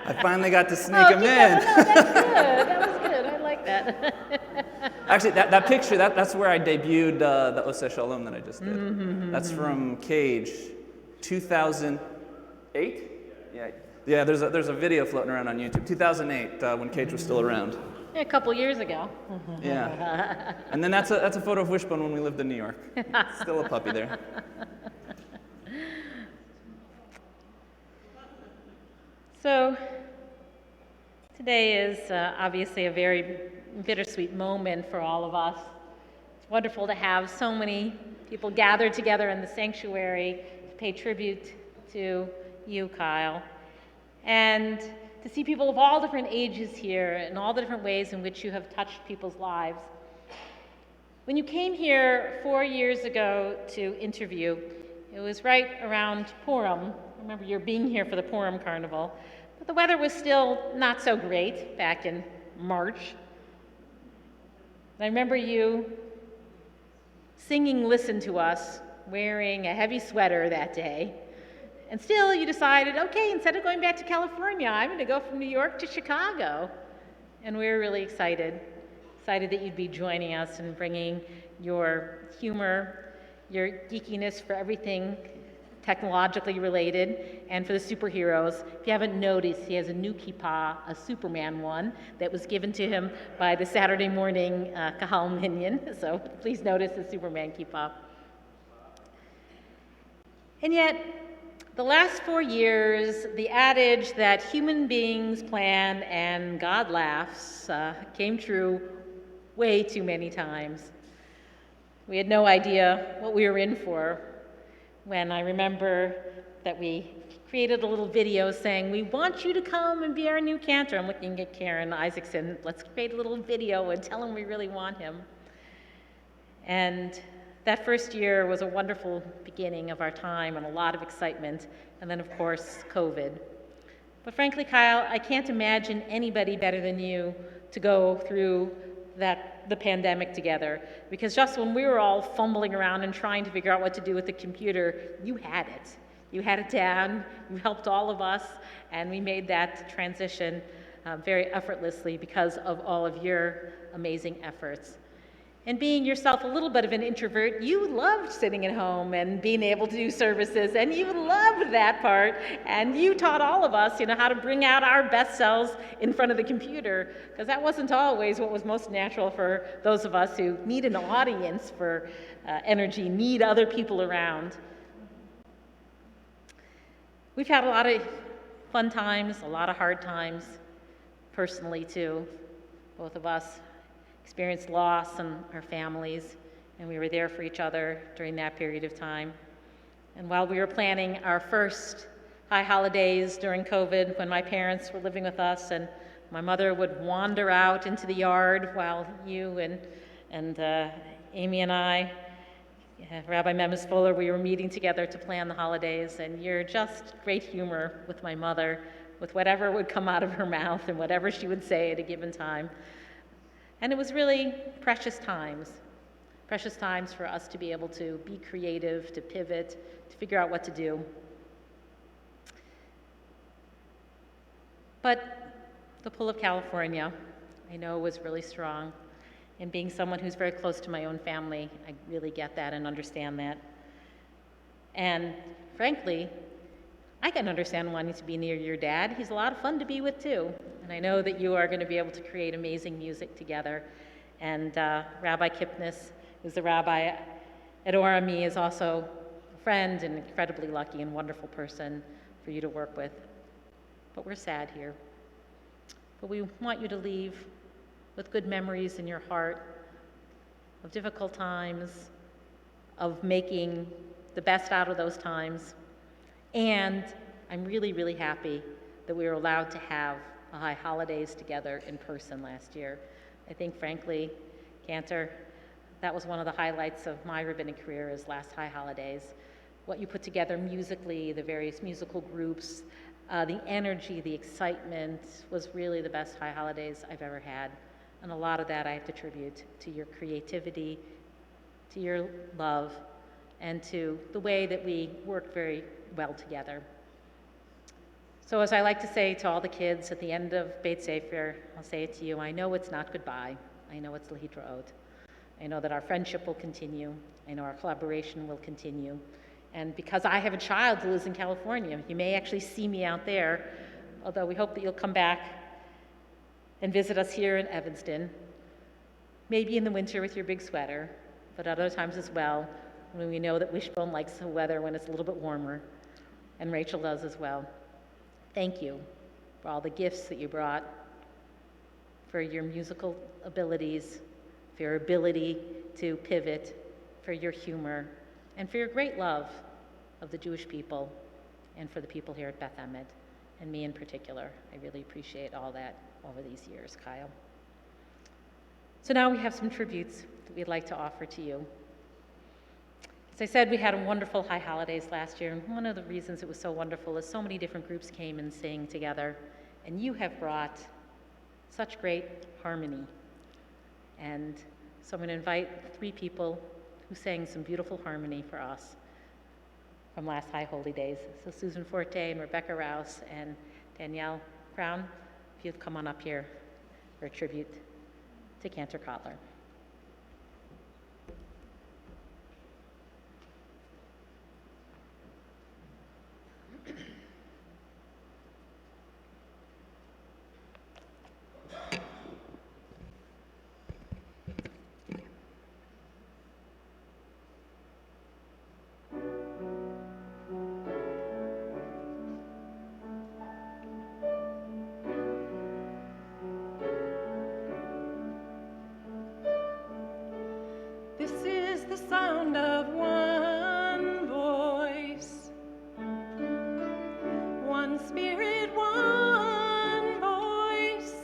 I finally got to sneak him in. No, that's good. That was good. I like that. Actually, that picture, that's where I debuted the Oseh Shalom that I just did. That's from Cage, 2008? Yeah, there's a video floating around on YouTube. 2008, when Cage was still around. Yeah, a couple years ago. Yeah. And then that's a photo of Wishbone when we lived in New York. Still a puppy there. So today is obviously a very bittersweet moment for all of us. It's wonderful to have so many people gathered together in the sanctuary to pay tribute to you, Kyle, and to see people of all different ages here and all the different ways in which you have touched people's lives. When you came here 4 years ago to interview, it was right around Purim. I remember you being here for the Purim Carnival, but the weather was still not so great back in March. And I remember you singing "Listen to Us," wearing a heavy sweater that day. And still you decided, okay, instead of going back to California, I'm going to go from New York to Chicago. And we were really excited that you'd be joining us and bringing your humor, your geekiness for everything technologically related, and for the superheroes. If you haven't noticed, he has a new kippah, a Superman one, that was given to him by the Saturday morning Kahal Minyan. So please notice the Superman kippah. And yet, the last 4 years, the adage that human beings plan and God laughs came true way too many times. We had no idea what we were in for when I remember that we created a little video saying, "We want you to come and be our new cantor." I'm looking at Karen Isaacson. Let's create a little video and tell him we really want him. And that first year was a wonderful beginning of our time and a lot of excitement, and then of course, COVID. But frankly, Kyle, I can't imagine anybody better than you to go through the pandemic together, because just when we were all fumbling around and trying to figure out what to do with the computer, you had it. You had it down, you helped all of us, and we made that transition very effortlessly because of all of your amazing efforts. And being yourself a little bit of an introvert, you loved sitting at home and being able to do services, and you loved that part. And you taught all of us, how to bring out our best selves in front of the computer, because that wasn't always what was most natural for those of us who need an audience for energy, need other people around. We've had a lot of fun times, a lot of hard times, personally too, both of us experienced loss in our families, and we were there for each other during that period of time. And while we were planning our first high holidays during COVID, when my parents were living with us, and my mother would wander out into the yard while you and Amy and I, Rabbi Memes Fuller, we were meeting together to plan the holidays, and you're just great humor with my mother, with whatever would come out of her mouth and whatever she would say at a given time. And it was really precious times for us to be able to be creative, to pivot, to figure out what to do. But the pull of California, I know, was really strong. And being someone who's very close to my own family, I really get that and understand that. And frankly, I can understand wanting to be near your dad. He's a lot of fun to be with too. And I know that you are going to be able to create amazing music together. And Rabbi Kipnis, who's the rabbi at Orami, is also a friend and incredibly lucky and wonderful person for you to work with. But we're sad here. But we want you to leave with good memories in your heart of difficult times, of making the best out of those times. And I'm really, really happy that we were allowed to have a high holidays together in person last year. I think, frankly, Cantor, that was one of the highlights of my rabbinic career is last high holidays. What you put together musically, the various musical groups, the energy, the excitement was really the best high holidays I've ever had. And a lot of that I have to attribute to your creativity, to your love, and to the way that we worked very well together. So as I like to say to all the kids at the end of Beit Sefer, I'll say it to you, I know it's not goodbye. I know it's Lehitraot. I know that our friendship will continue. I know our collaboration will continue. And because I have a child who lives in California, you may actually see me out there, although we hope that you'll come back and visit us here in Evanston, maybe in the winter with your big sweater, but other times as well, when we know that Wishbone likes the weather when it's a little bit warmer, and Rachel does as well. Thank you for all the gifts that you brought, for your musical abilities, for your ability to pivot, for your humor, and for your great love of the Jewish people and for the people here at Beth Emet, and me in particular. I really appreciate all that over these years, Kyle. So now we have some tributes that we'd like to offer to you. As I said, we had a wonderful High Holidays last year, and one of the reasons it was so wonderful is so many different groups came and sang together, and you have brought such great harmony. And so I'm going to invite 3 people who sang some beautiful harmony for us from last High Holy Days. So Susan Forte and Rebecca Rouse and Danielle Crown, if you'd come on up here for a tribute to Cantor Cotler. This is the sound of one voice, one spirit, one voice.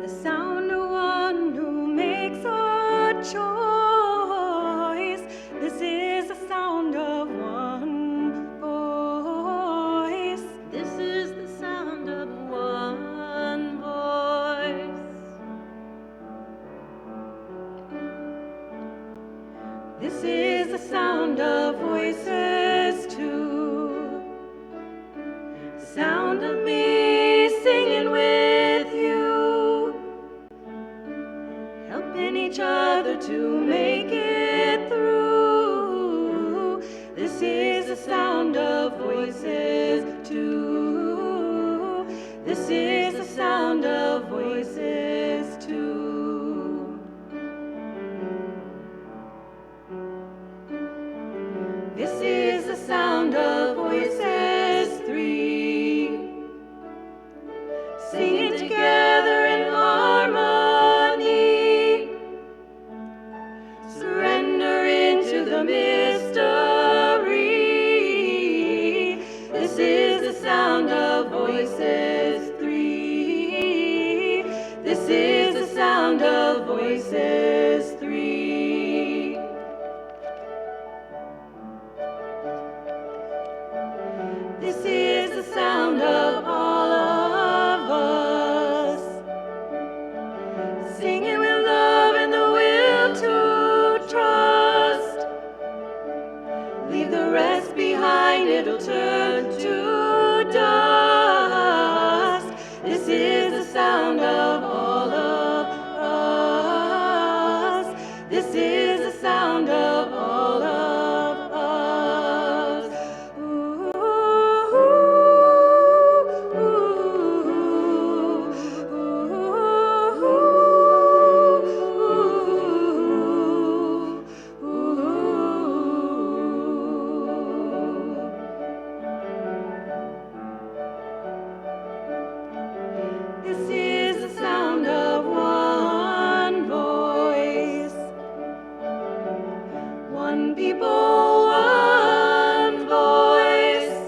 The sound of one who makes a choice. This is the sound of one voice. This is the sound of one voice. This is the sound of voices too. Sound of me singing with you, helping each other to make it through. This is the sound of voices too. This is the sound of voices too. This is the sound of voices 3, singing together in harmony. Surrender into the mystery. This is the sound of voices 3. This is the sound of voices 3. This is the sound of all of us, singing with love and the will to trust. Leave the rest behind, it'll turn to dust. This is the sound of all of us. This is the sound of all of us. This is the sound of one voice, one people, one voice,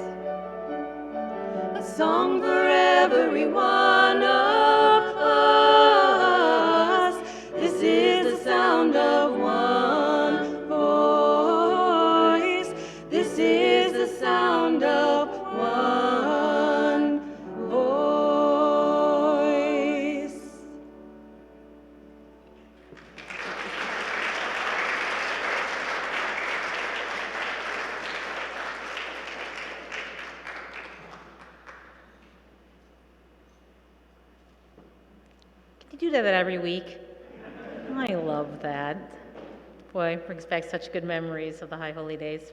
a song for every one of us. This is the sound of one voice. This is the sound of one voice. You do that every week. I love that. Boy, brings back such good memories of the High Holy Days.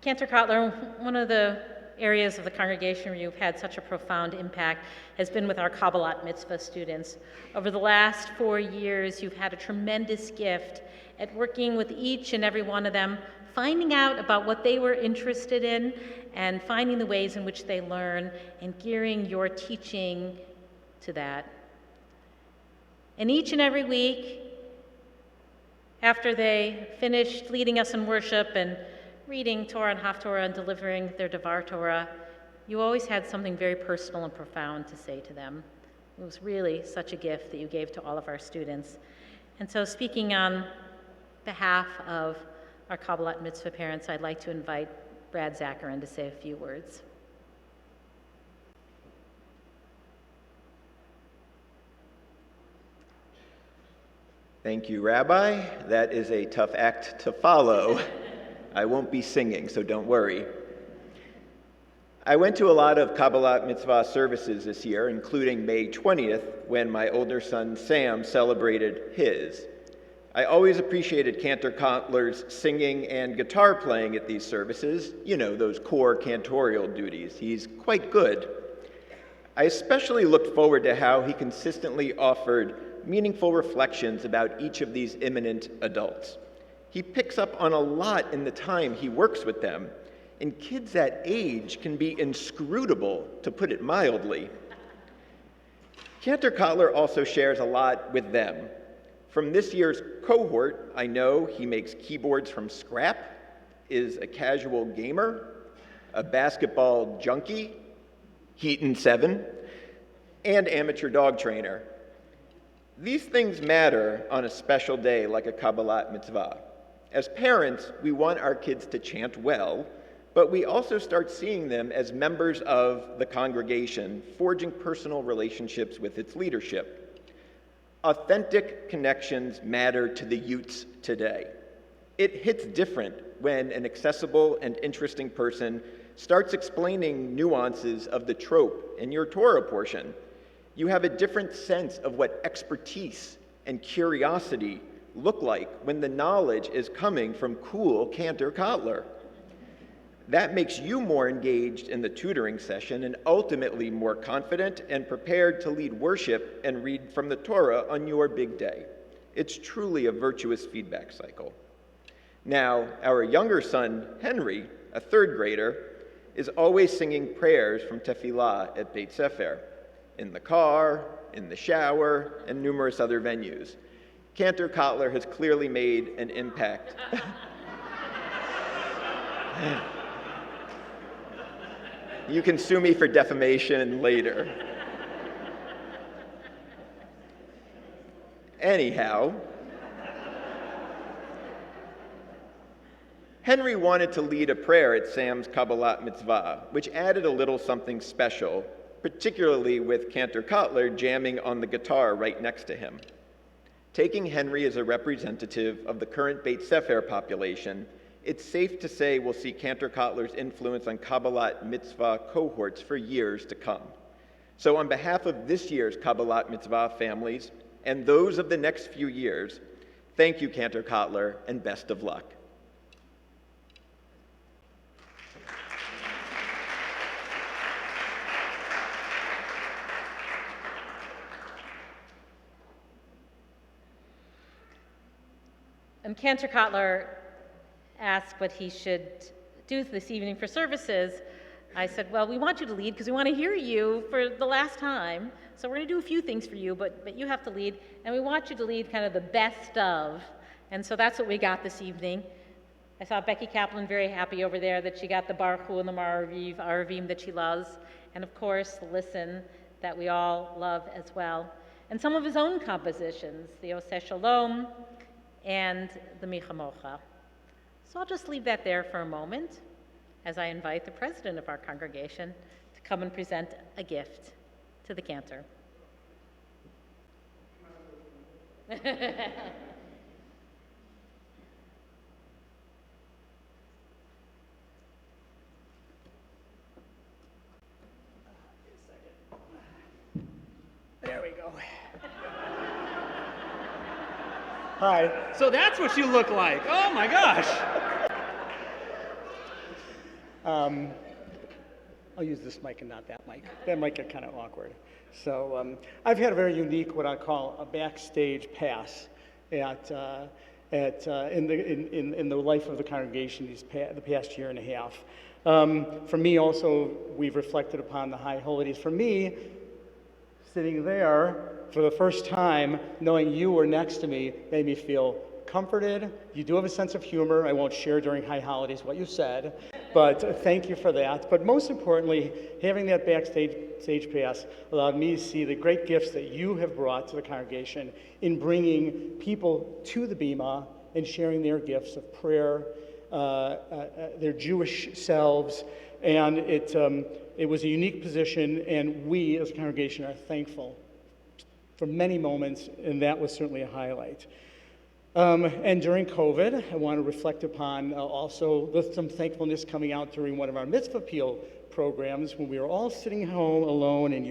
Cantor Cotler, one of the areas of the congregation where you've had such a profound impact has been with our Kabbalat Mitzvah students. Over the last 4 years, you've had a tremendous gift at working with each and every one of them, finding out about what they were interested in and finding the ways in which they learn and gearing your teaching to that. And each and every week, after they finished leading us in worship and reading Torah and Haftorah and delivering their Devar Torah, you always had something very personal and profound to say to them. It was really such a gift that you gave to all of our students. And so speaking on behalf of our Kabbalat Mitzvah parents, I'd like to invite Brad Zacharin to say a few words. Thank you, Rabbi. That is a tough act to follow. I won't be singing, so don't worry. I went to a lot of Kabbalat Mitzvah services this year, including May 20th, when my older son Sam celebrated his. I always appreciated Cantor Cotler's singing and guitar playing at these services, you know, those core cantorial duties. He's quite good. I especially looked forward to how he consistently offered meaningful reflections about each of these imminent adults. He picks up on a lot in the time he works with them, and kids that age can be inscrutable, to put it mildly. Cantor Cotler also shares a lot with them. From this year's cohort, I know he makes keyboards from scrap, is a casual gamer, a basketball junkie, Heaton 7, and amateur dog trainer. These things matter on a special day like a Kabbalat Mitzvah. As parents, we want our kids to chant well, but we also start seeing them as members of the congregation, forging personal relationships with its leadership. Authentic connections matter to the youths today. It hits different when an accessible and interesting person starts explaining nuances of the trope in your Torah portion. You have a different sense of what expertise and curiosity look like when the knowledge is coming from cool Cantor Cotler. That makes you more engaged in the tutoring session and ultimately more confident and prepared to lead worship and read from the Torah on your big day. It's truly a virtuous feedback cycle. Now, our younger son, Henry, a third grader, is always singing prayers from Tefillah at Beit Sefer, in the car, in the shower, and numerous other venues. Cantor Cotler has clearly made an impact. You can sue me for defamation later. Anyhow, Henry wanted to lead a prayer at Sam's Kabbalat Mitzvah, which added a little something special, particularly with Cantor Cotler jamming on the guitar right next to him. Taking Henry as a representative of the current Beit Sefer population, it's safe to say we'll see Cantor Cotler's influence on Kabbalat Mitzvah cohorts for years to come. So on behalf of this year's Kabbalat Mitzvah families and those of the next few years, thank you, Cantor Cotler, and best of luck. And Cantor Cotler asked what he should do this evening for services. I said, well, we want you to lead because we want to hear you for the last time. So we're going to do a few things for you, but you have to lead. And we want you to lead kind of the best of. And so that's what we got this evening. I saw Becky Kaplan very happy over there that she got the Baruch Hu and the Aravim that she loves. And of course, the Listen that we all love as well. And some of his own compositions, the Oseh Shalom and the Micha Mocha. So I'll just leave that there for a moment as I invite the president of our congregation to come and present a gift to the cantor. Hi. So that's what you look like. Oh my gosh. I'll use this mic and not that mic. That might get kind of awkward. So I've had a very unique, what I call a backstage pass in the life of the congregation the past year and a half. For me also, we've reflected upon the high holidays. For me, sitting there for the first time, knowing you were next to me, made me feel comforted. You do have a sense of humor. I won't share during high holidays what you said, but thank you for that. But most importantly, having that backstage pass allowed me to see the great gifts that you have brought to the congregation in bringing people to the Bema and sharing their gifts of prayer, their Jewish selves, and it was a unique position, and we as a congregation are thankful for many moments, and that was certainly a highlight. And during COVID, I want to reflect upon also some thankfulness coming out during one of our mitzvah appeal programs when we were all sitting home alone, and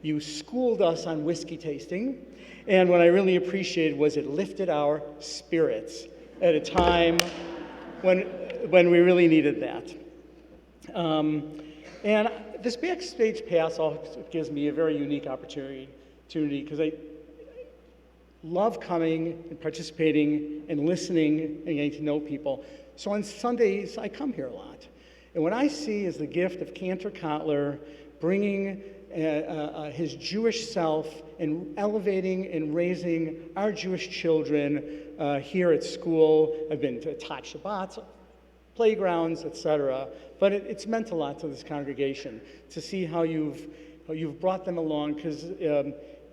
you schooled us on whiskey tasting. And what I really appreciated was it lifted our spirits at a time when we really needed that. And this backstage pass also gives me a very unique opportunity because I love coming and participating and listening and getting to know people. So on Sundays, I come here a lot. And what I see is the gift of Cantor Cotler bringing his Jewish self and elevating and raising our Jewish children here at school. I've been to Tot Shabbats, playgrounds, etc. But it's meant a lot to this congregation to see how you've brought them along, because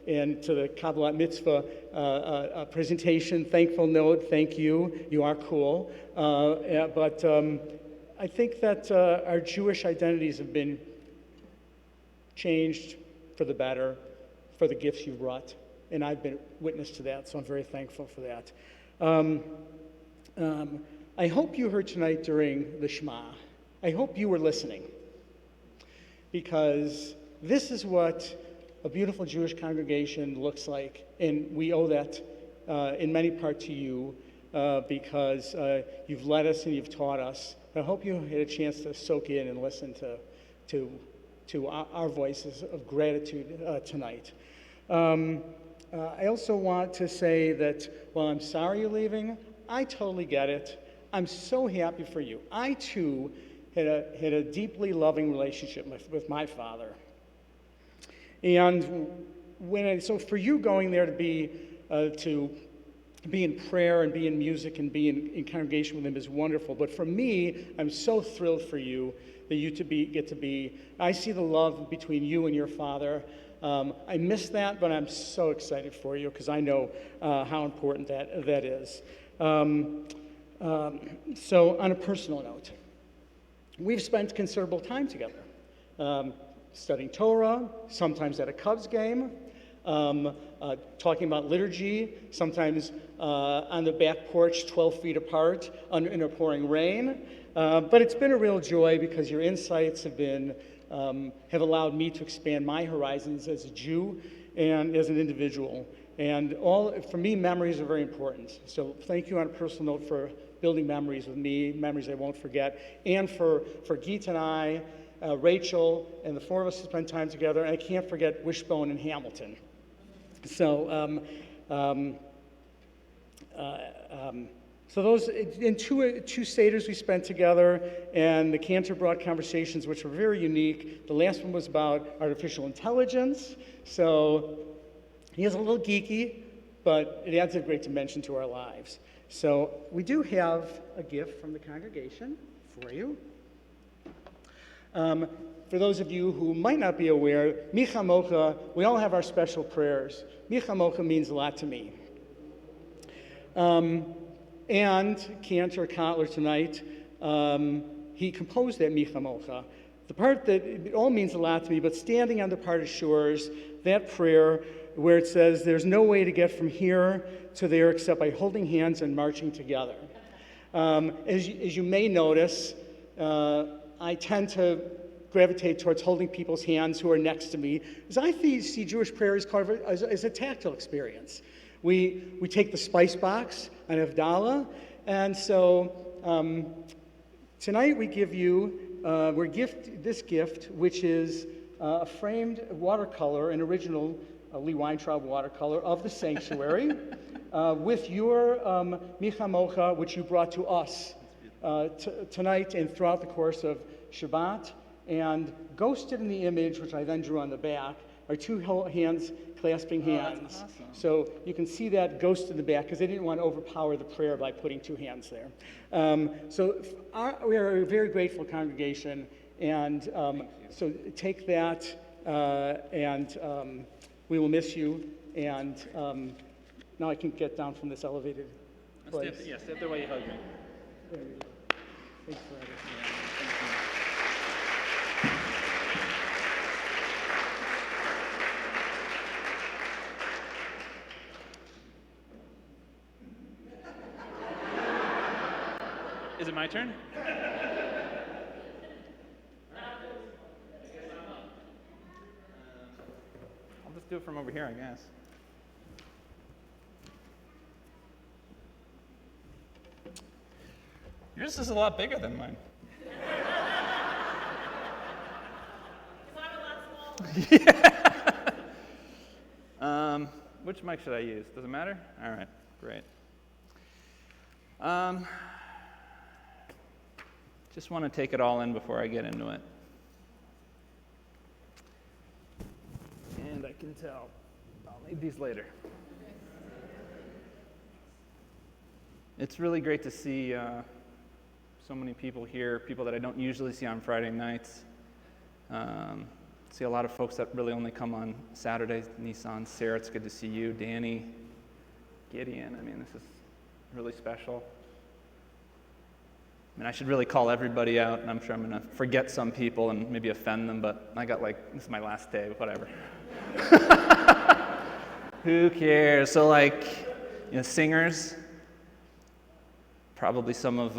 and to the Kabbalah Mitzvah presentation, thankful note, thank you, you are cool. But I think that our Jewish identities have been changed for the better, for the gifts you brought, and I've been witness to that, so I'm very thankful for that. I hope you heard tonight during the Shema. I hope you were listening, because this is what a beautiful Jewish congregation looks like, and we owe that in many part to you because you've led us and you've taught us. I hope you had a chance to soak in and listen to our voices of gratitude tonight. I also want to say that while I'm sorry you're leaving, I totally get it. I'm so happy for you. I too had a deeply loving relationship with my father. And so for you going there to be in prayer and be in music and be in congregation with him is wonderful. But for me, I'm so thrilled for you that you get to be. I see the love between you and your father. I miss that, but I'm so excited for you because I know how important that is. So on a personal note, we've spent considerable time together. Studying Torah, sometimes at a Cubs game, talking about liturgy, sometimes on the back porch 12 feet apart in a pouring rain. But it's been a real joy because your insights have allowed me to expand my horizons as a Jew and as an individual. And for me, memories are very important. So thank you on a personal note for building memories with me, memories I won't forget, and for Geet and I, Rachel, and the four of us spent time together, and I can't forget Wishbone and Hamilton. So, so those in two Seders we spent together, and the Cantor brought conversations which were very unique. The last one was about artificial intelligence, so he is a little geeky, but it adds a great dimension to our lives. So we do have a gift from the congregation for you. For those of you who might not be aware, Micha Mocha, we all have our special prayers. Micha Mocha means a lot to me. And Cantor Cotler tonight, he composed that Micha Mocha. The part that it all means a lot to me, but standing on the Parted Shores, that prayer where it says, there's no way to get from here to there except by holding hands and marching together. As you may notice, I tend to gravitate towards holding people's hands who are next to me, because I see Jewish prayer as a tactile experience, We take the spice box on Havdalah, and so tonight we give you this gift, which is a framed watercolor, an original Lee Weintraub watercolor of the sanctuary, with your Micha Mocha, which you brought to us tonight and throughout the course of Shabbat. And ghosted in the image, which I then drew on the back, are two hands clasping hands. That's awesome. So you can see that ghost in the back because they didn't want to overpower the prayer by putting two hands there. We are a very grateful congregation, and so take that, and we will miss you. And now I can get down from this elevated place. Stay up there while you hug me. There you go. Thanks for having me. Is it my turn? I'll just do it from over here, I guess. Yours is a lot bigger than mine. Yeah. Which mic should I use? Does it matter? All right, great. Just want to take it all in before I get into it. And I can tell I'll need these later. It's really great to see so many people here, people that I don't usually see on Friday nights. See a lot of folks that really only come on Saturdays. Nissan, Sarah, it's good to see you. Danny, Gideon, I mean, this is really special. I mean, I should really call everybody out, and I'm sure I'm going to forget some people and maybe offend them, but I got this is my last day, whatever. Who cares? So singers, probably some of,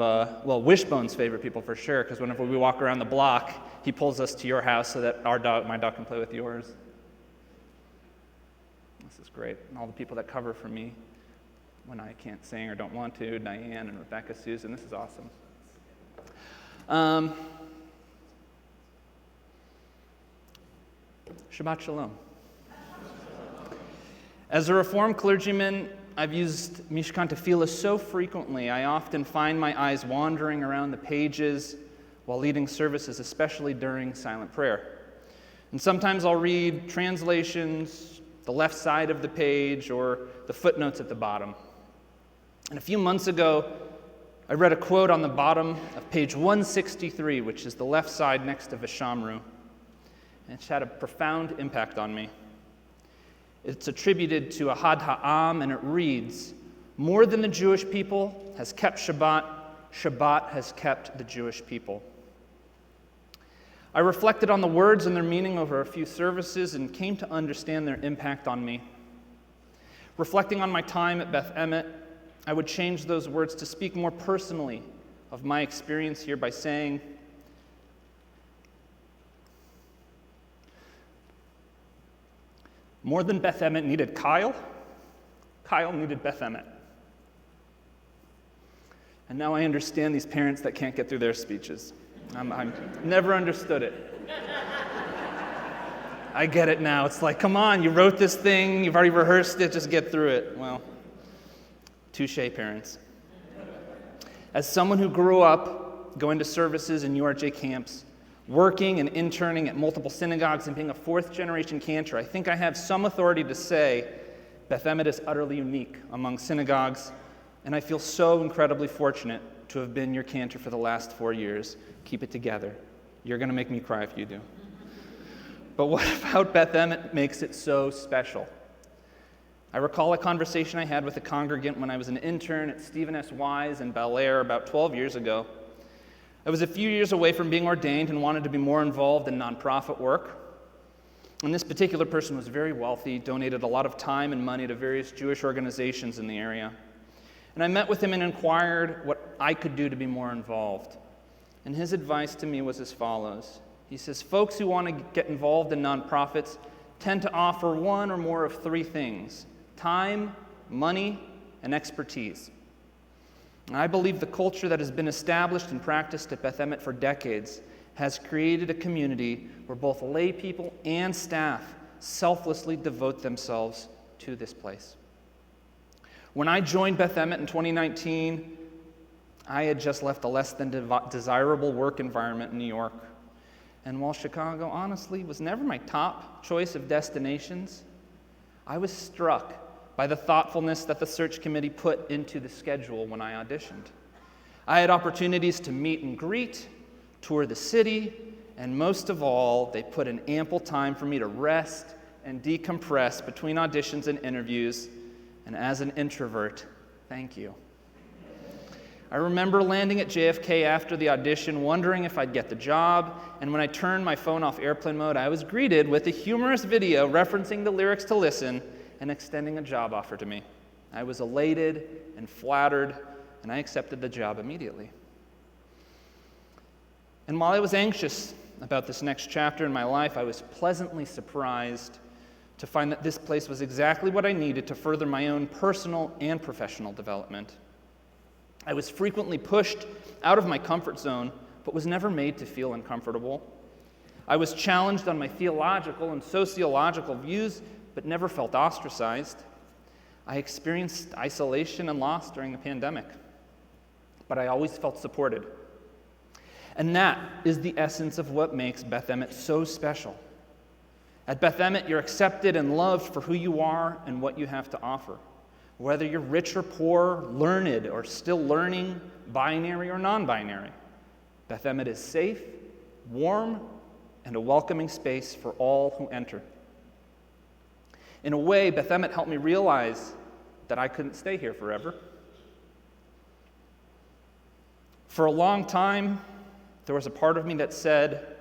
Wishbone's favorite people for sure, because whenever we walk around the block, he pulls us to your house so that my dog can play with yours. This is great. And all the people that cover for me when I can't sing or don't want to, Diane and Rebecca, Susan, this is awesome. Shabbat Shalom. As a Reformed clergyman, I've used Mishkan Tefillah so frequently, I often find my eyes wandering around the pages while leading services, especially during silent prayer. And sometimes I'll read translations, the left side of the page, or the footnotes at the bottom. And a few months ago, I read a quote on the bottom of page 163, which is the left side next to Vishamru. And it's had a profound impact on me. It's attributed to Ahad Ha'am, and it reads, "More than the Jewish people has kept Shabbat, Shabbat has kept the Jewish people." I reflected on the words and their meaning over a few services and came to understand their impact on me. Reflecting on my time at Beth Emet, I would change those words to speak more personally of my experience here by saying, more than Beth Emet needed Kyle, Kyle needed Beth Emet. And now I understand these parents that can't get through their speeches. I'm never understood it. I get it now. It's like, come on, you wrote this thing, you've already rehearsed it, just get through it. Well, touché, parents. As someone who grew up going to services in URJ camps, working and interning at multiple synagogues and being a fourth-generation cantor, I think I have some authority to say Beth Emet is utterly unique among synagogues, and I feel so incredibly fortunate to have been your cantor for the last 4 years. Keep it together. You're going to make me cry if you do. But what about Beth Emet makes it so special? I recall a conversation I had with a congregant when I was an intern at Stephen S. Wise in Bel Air about 12 years ago. I was a few years away from being ordained and wanted to be more involved in nonprofit work. And this particular person was very wealthy, donated a lot of time and money to various Jewish organizations in the area. And I met with him and inquired what I could do to be more involved. And his advice to me was as follows. He says, folks who want to get involved in nonprofits tend to offer one or more of three things: time, money, and expertise. And I believe the culture that has been established and practiced at Beth Emet for decades has created a community where both lay people and staff selflessly devote themselves to this place. When I joined Beth Emet in 2019, I had just left a less than desirable work environment in New York. And while Chicago, honestly, was never my top choice of destinations, I was struck by the thoughtfulness that the search committee put into the schedule when I auditioned. I had opportunities to meet and greet, tour the city, and most of all, they put in ample time for me to rest and decompress between auditions and interviews. And as an introvert, thank you. I remember landing at JFK after the audition, wondering if I'd get the job, and when I turned my phone off airplane mode, I was greeted with a humorous video referencing the lyrics to Listen and extending a job offer to me. I was elated and flattered, and I accepted the job immediately. And while I was anxious about this next chapter in my life, I was pleasantly surprised to find that this place was exactly what I needed to further my own personal and professional development. I was frequently pushed out of my comfort zone, but was never made to feel uncomfortable. I was challenged on my theological and sociological views, but never felt ostracized. I experienced isolation and loss during the pandemic, but I always felt supported. And that is the essence of what makes Beth Emet so special. At Beth Emet, you're accepted and loved for who you are and what you have to offer. Whether you're rich or poor, learned or still learning, binary or non-binary, Beth Emet is safe, warm, and a welcoming space for all who enter. In a way, Beth Emet helped me realize that I couldn't stay here forever. For a long time, there was a part of me that said,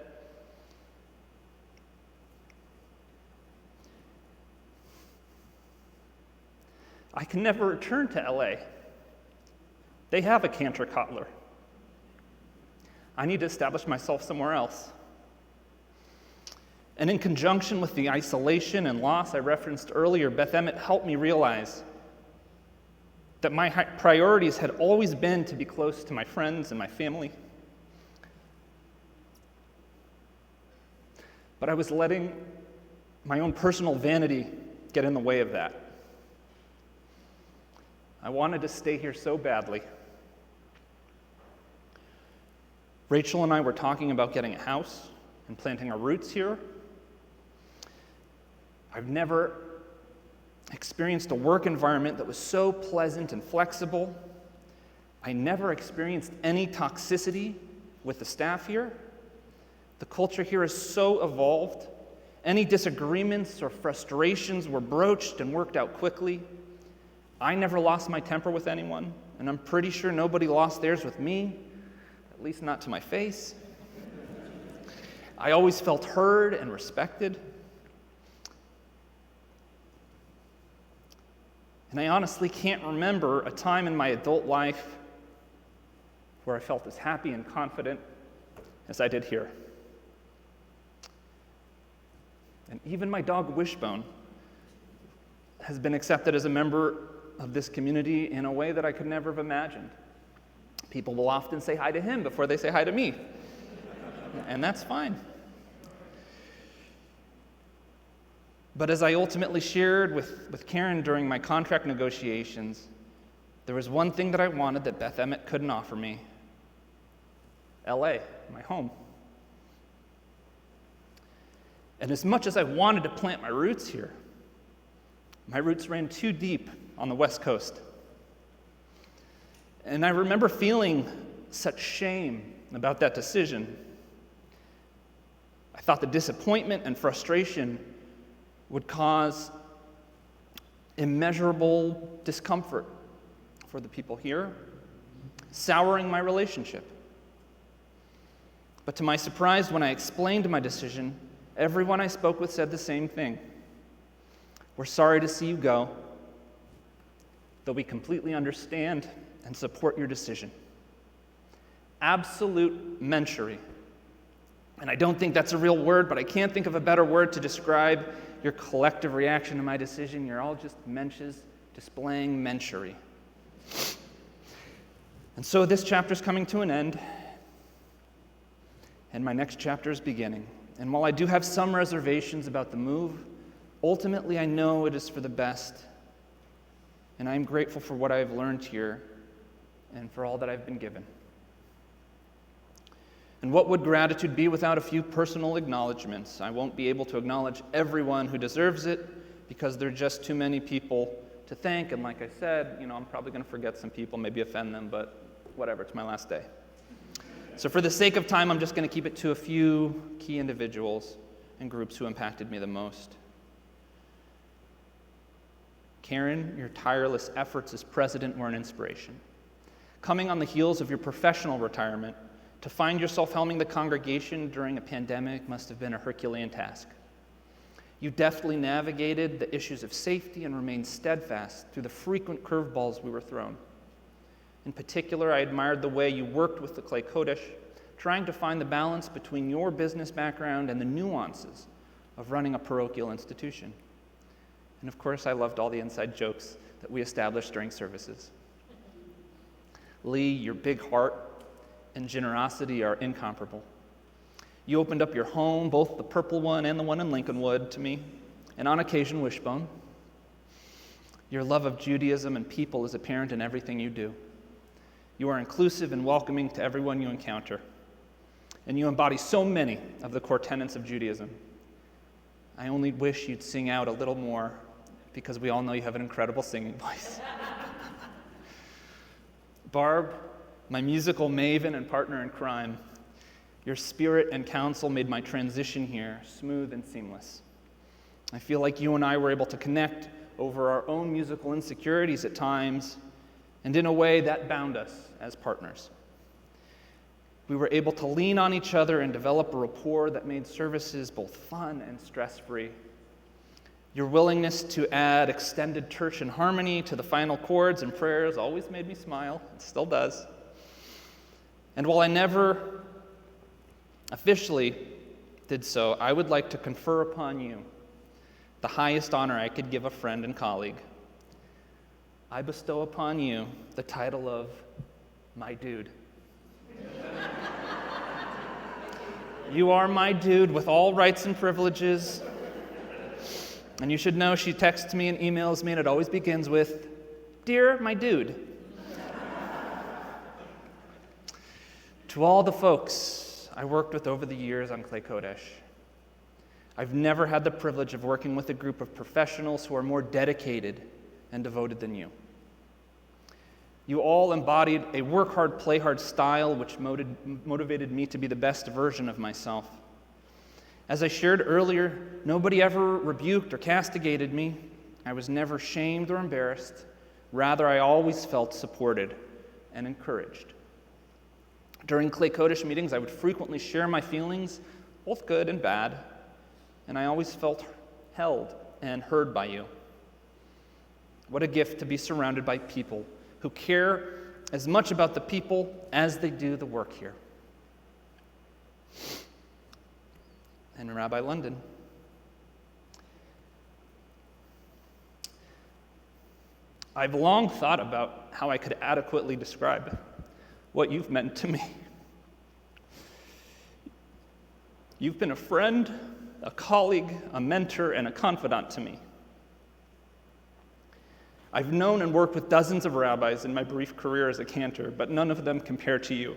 I can never return to LA. They have a Cantor Cotler. I need to establish myself somewhere else. And in conjunction with the isolation and loss I referenced earlier, Beth Emet helped me realize that my priorities had always been to be close to my friends and my family. But I was letting my own personal vanity get in the way of that. I wanted to stay here so badly. Rachel and I were talking about getting a house and planting our roots here. I've never experienced a work environment that was so pleasant and flexible. I never experienced any toxicity with the staff here. The culture here is so evolved. Any disagreements or frustrations were broached and worked out quickly. I never lost my temper with anyone, and I'm pretty sure nobody lost theirs with me, at least not to my face. I always felt heard and respected. And I honestly can't remember a time in my adult life where I felt as happy and confident as I did here. And even my dog Wishbone has been accepted as a member of this community in a way that I could never have imagined. People will often say hi to him before they say hi to me, and that's fine. But as I ultimately shared with Karen during my contract negotiations, there was one thing that I wanted that Beth Emet couldn't offer me: LA, my home. And as much as I wanted to plant my roots here, my roots ran too deep on the West Coast. And I remember feeling such shame about that decision. I thought the disappointment and frustration would cause immeasurable discomfort for the people here, souring my relationship. But to my surprise, when I explained my decision, everyone I spoke with said the same thing. We're sorry to see you go, though we completely understand and support your decision. Absolute menschery. And I don't think that's a real word, but I can't think of a better word to describe your collective reaction to my decision. You're all just mensches displaying menschery. And so this chapter is coming to an end, and my next chapter is beginning. And while I do have some reservations about the move, ultimately I know it is for the best, and I am grateful for what I have learned here and for all that I've been given. And what would gratitude be without a few personal acknowledgments? I won't be able to acknowledge everyone who deserves it because there are just too many people to thank. And like I said, I'm probably going to forget some people, maybe offend them, but whatever, it's my last day. So for the sake of time, I'm just going to keep it to a few key individuals and groups who impacted me the most. Karen, your tireless efforts as president were an inspiration. Coming on the heels of your professional retirement, to find yourself helming the congregation during a pandemic must have been a Herculean task. You deftly navigated the issues of safety and remained steadfast through the frequent curveballs we were thrown. In particular, I admired the way you worked with the Clay Kodesh, trying to find the balance between your business background and the nuances of running a parochial institution. And of course, I loved all the inside jokes that we established during services. Lee, your big heart and generosity are incomparable. You opened up your home, both the purple one and the one in Lincolnwood, to me, and on occasion Wishbone. Your love of Judaism and people is apparent in everything you do. You are inclusive and welcoming to everyone you encounter, and you embody so many of the core tenets of Judaism. I only wish you'd sing out a little more, because we all know you have an incredible singing voice. Barb, my musical maven and partner in crime, your spirit and counsel made my transition here smooth and seamless. I feel like you and I were able to connect over our own musical insecurities at times, and in a way that bound us as partners. We were able to lean on each other and develop a rapport that made services both fun and stress-free. Your willingness to add extended church and harmony to the final chords and prayers always made me smile. It still does. And while I never officially did so, I would like to confer upon you the highest honor I could give a friend and colleague. I bestow upon you the title of my dude. You are my dude with all rights and privileges. And you should know she texts me and emails me, and it always begins with, "Dear my dude." To all the folks I worked with over the years on Clay Kodesh, I've never had the privilege of working with a group of professionals who are more dedicated and devoted than you. You all embodied a work hard, play hard style which motivated me to be the best version of myself. As I shared earlier, nobody ever rebuked or castigated me. I was never shamed or embarrassed. Rather, I always felt supported and encouraged. During Clay Kodesh meetings, I would frequently share my feelings, both good and bad, and I always felt held and heard by you. What a gift to be surrounded by people who care as much about the people as they do the work here. And Rabbi London, I've long thought about how I could adequately describe what you've meant to me. You've been a friend, a colleague, a mentor, and a confidant to me. I've known and worked with dozens of rabbis in my brief career as a cantor, but none of them compare to you.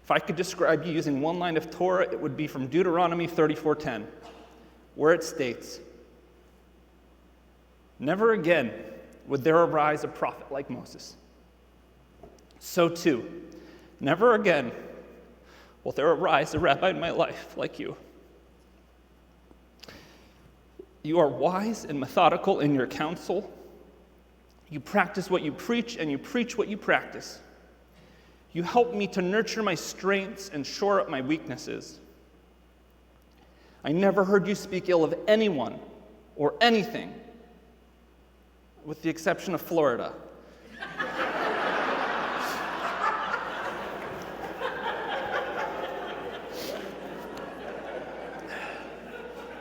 If I could describe you using one line of Torah, it would be from Deuteronomy 34:10, where it states, "Never again would there arise a prophet like Moses. So too, never again will there arise a rabbi in my life like you. You are wise and methodical in your counsel. You practice what you preach, and you preach what you practice. You help me to nurture my strengths and shore up my weaknesses. I never heard you speak ill of anyone or anything, with the exception of Florida.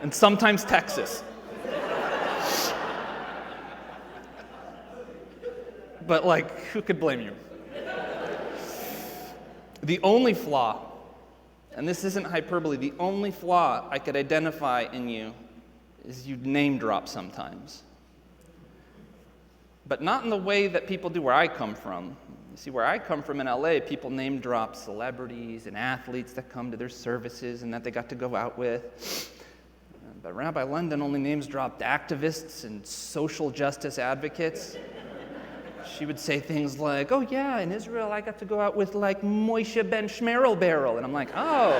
And sometimes Texas. but like, who could blame you? The only flaw, and this isn't hyperbole, the only flaw I could identify in you is you name drop sometimes. But not in the way that people do where I come from. You see, where I come from in LA, people name drop celebrities and athletes that come to their services and that they got to go out with. But Rabbi London only names dropped activists and social justice advocates. She would say things like, oh yeah, in Israel I got to go out with like Moshe ben Shmerel Barrel. And I'm like, oh.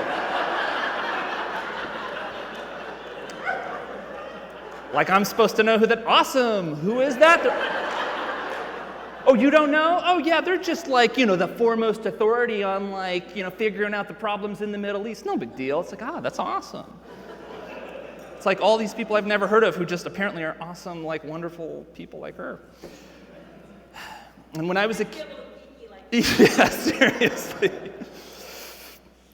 Like I'm supposed to know who that, awesome, who is that? Oh, you don't know? Oh yeah, they're just like, the foremost authority on like, figuring out the problems in the Middle East. No big deal. It's like, that's awesome. It's like all these people I've never heard of who just apparently are awesome, like wonderful people like her. And when I was a kid, yeah, seriously.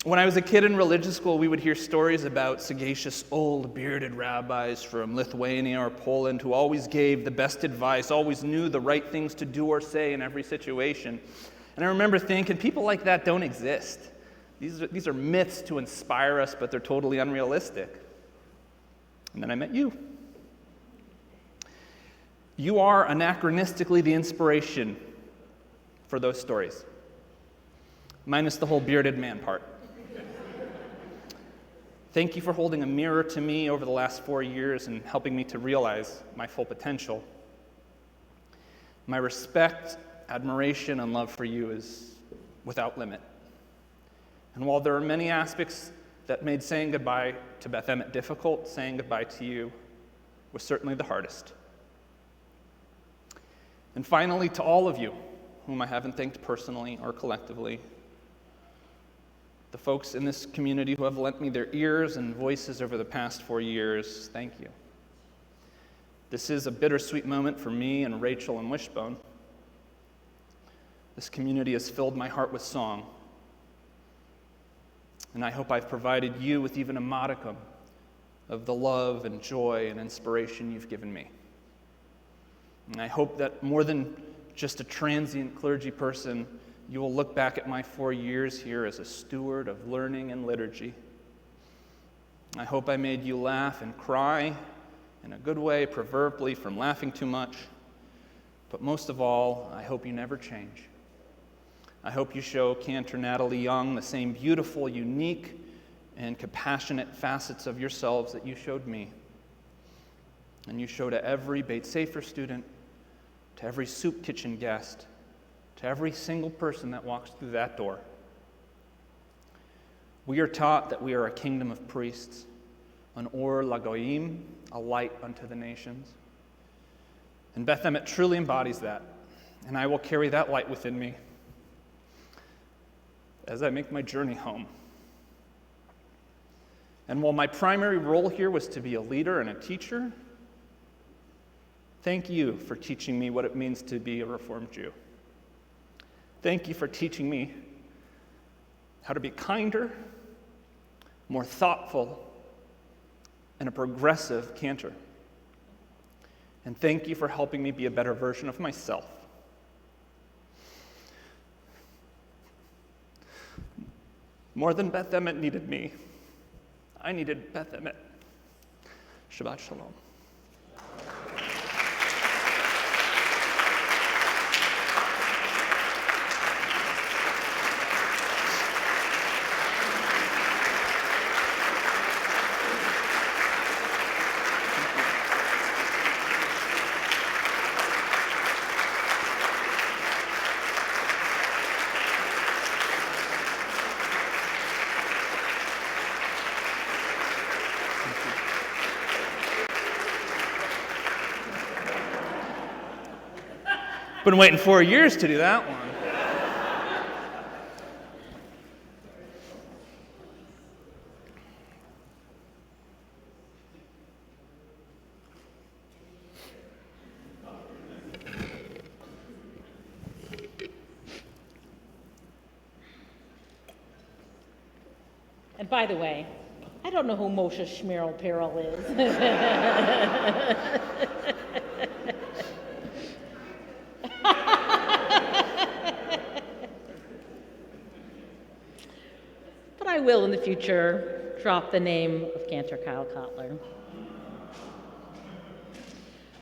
When I was a kid in religious school, we would hear stories about sagacious old bearded rabbis from Lithuania or Poland who always gave the best advice, always knew the right things to do or say in every situation. And I remember thinking, people like that don't exist. These are myths to inspire us, but they're totally unrealistic. And then I met you. You are anachronistically the inspiration for those stories, minus the whole bearded man part. Thank you for holding a mirror to me over the last 4 years and helping me to realize my full potential. My respect, admiration, and love for you is without limit. And while there are many aspects that made saying goodbye to Beth Emet difficult, saying goodbye to you was certainly the hardest. And finally, to all of you, whom I haven't thanked personally or collectively, the folks in this community who have lent me their ears and voices over the past 4 years, thank you. This is a bittersweet moment for me and Rachel and Wishbone. This community has filled my heart with song, and I hope I've provided you with even a modicum of the love and joy and inspiration you've given me. And I hope that more than just a transient clergy person, you will look back at my 4 years here as a steward of learning and liturgy. I hope I made you laugh and cry in a good way, proverbially from laughing too much. But most of all, I hope you never change. I hope you show Cantor Natalie Young the same beautiful, unique, and compassionate facets of yourselves that you showed me. And you show to every Beit Sefer student, to every soup kitchen guest, to every single person that walks through that door. We are taught that we are a kingdom of priests, an or lagoim, a light unto the nations. And Beth Emet truly embodies that, and I will carry that light within me as I make my journey home. And while my primary role here was to be a leader and a teacher, thank you for teaching me what it means to be a Reformed Jew. Thank you for teaching me how to be kinder, more thoughtful, and a progressive cantor. And thank you for helping me be a better version of myself. More than Beth Emet needed me, I needed Beth Emet. Shabbat Shalom. Been waiting 4 years to do that one. And by the way, I don't know who Moshe Shmerel Peril is. will in the future drop the name of Cantor Kyle Cotler.